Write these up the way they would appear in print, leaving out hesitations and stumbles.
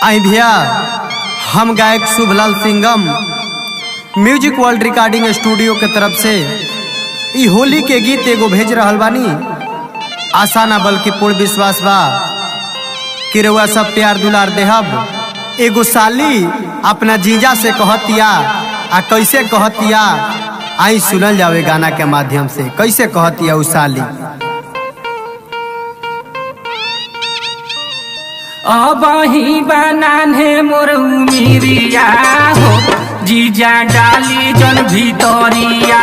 आई भैया हम गायक शुभलाल सिंगम म्यूजिक वर्ल्ड रिकॉर्डिंग स्टूडियो के तरफ से ई होली के गीत एगो भेज रहल बानी। आशा ना बल्कि पूर्ण विश्वास बा कि रउआ सब प्यार दुलार देहब। एगो साली अपना जीजा से कहतिया आ कैसे कहतिया आई सुनल जावे गाना के माध्यम से। कैसे कहतिया उ साली। अबही बनाने मोर उमिरिया हो जीजा डाली जन भीतरिया।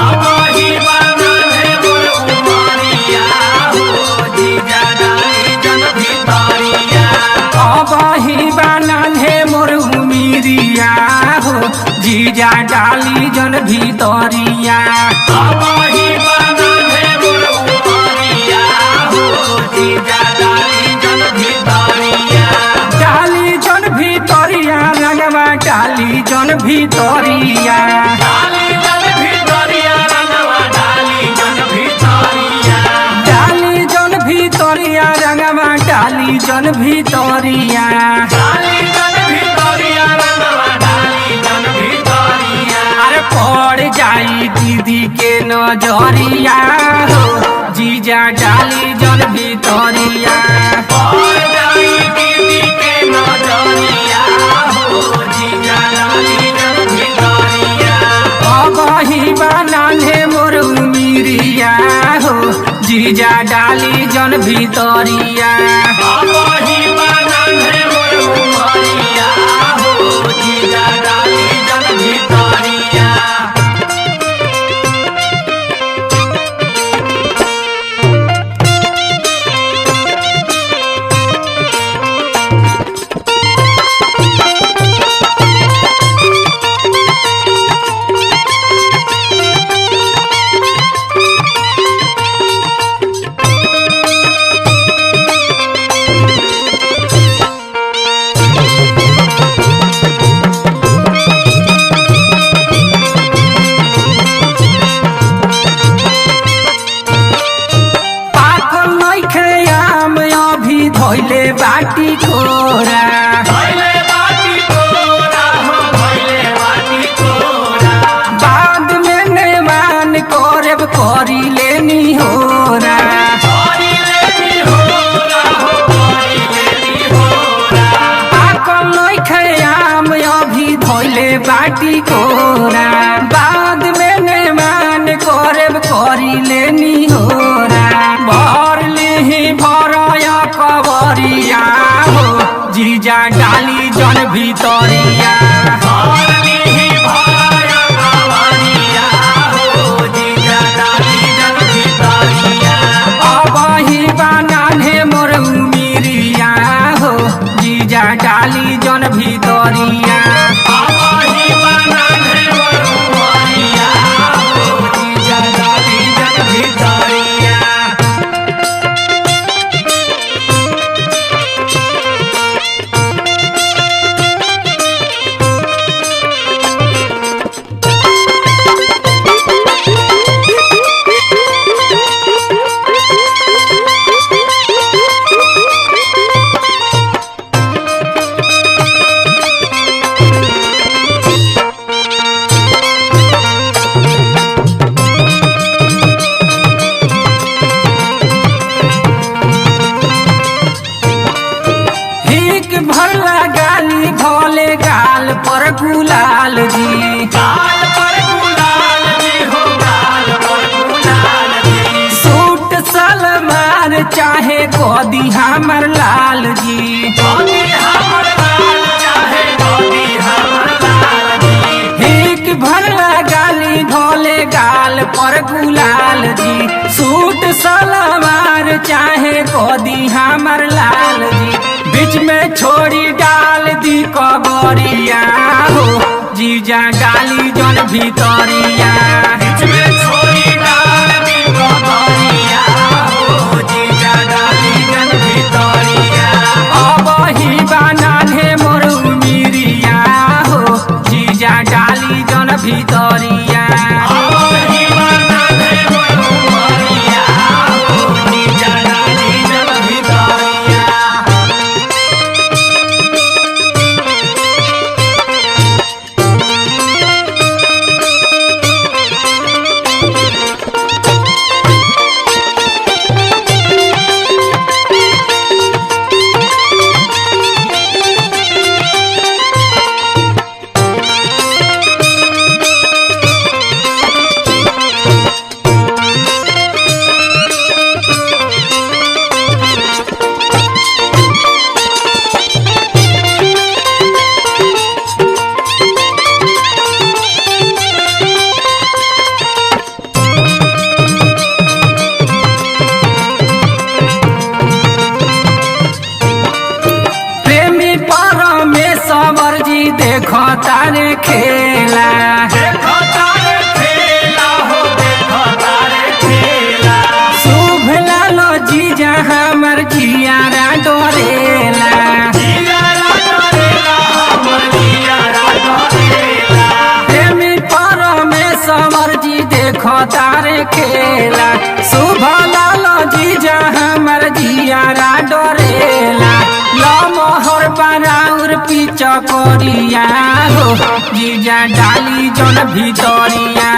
अबही बनाने मोर उमिरिया हो जीजा डाली जन भीतरिया। अबही बनाने मोर उमिरिया हो जीजा डाली जन भीतरिया। अबही बनाने मोर उमिरिया हो जीजा डाली जन भीतरिया। डाली जन भीतरिया रंगवा डाली जन भीतरिया। डाली जन भीतरिया रंगवा डाली जन भीतरिया। डाली जन भीतरिया रंगवा डाली जन भीतरिया। डाली जन भीतरिया रंगवा डाली जन भीतरिया। अरे पड़ जाई दीदी के नजरिया हो जीजा डाली जन भीतरिया। पड़ जाई दीदी के नजरिया हो जीजा डाली जन भीतरिया। अबही बनाने मोर उमिरिया हो जीजा डाली जन भीतरिया। अबही बनाने मोर उमिरिया हो जीजा डाली जन भीतरिया। धोइले बाटी कोरा धोइले बाटी कोरा हो धोइले बाटी कोरा। बाद में नेमान करब करी लेनी होरा। करी लेनी होरा हो करी लेनी होरा। पाकल खयाम अभी धोइले बाटी कोरा। बाद में नेमान करब करी लेनी होरा। भर लेही भरया कवरिया हो जीजा डाली जन भीतरिया। भर लेही भरया कवरिया हो जीजा डाली जन भीतरिया। अबही बनाने मोर उमिरिया हो जीजा डाली जन भीतरिया। अबही बनाने मोर उमिरिया हो जीजा डाली जन भीतरिया। गाल पर गुलाल जी गाल पर गुलाल जी हो गाल पर गुलाल जी। सूट सलमान चाहे गोदी हमर लाल जी। गोदी हमर लाल चाहे गोदी हमर लाल जी। एक भरला गाली ढोले गाल पर गुलाल जी। सूट सलमान चाहे गोदी हमर लाल जी। बीच में छोड़ी डाल दी कबरिया हो जीजा डाली जन भीतरिया। बीच में छोड़ी डाल दी कबरिया हो जीजा डाली जन भीतरिया। अबही बनाने मोर उमिरिया हो जीजा डाली जन भीतरिया। अबही बनाने मोर उमिरिया हो जीजा डाली जन भीतरिया। तारे खेला, देखो तारे खेला हो, देखो तारे खेला। शुभ लालो जीजा हमर जियारा डोरेला, जियारा डोरेला हमर जियारा डोरेला। प्रेमी परमेश्वर जी देखो तारे खेला, शुभ लालो जीजा हमर जियारा डोरेला। लमहर बराउर पीछा करिया हो, जीजा डाली जन भितरिया।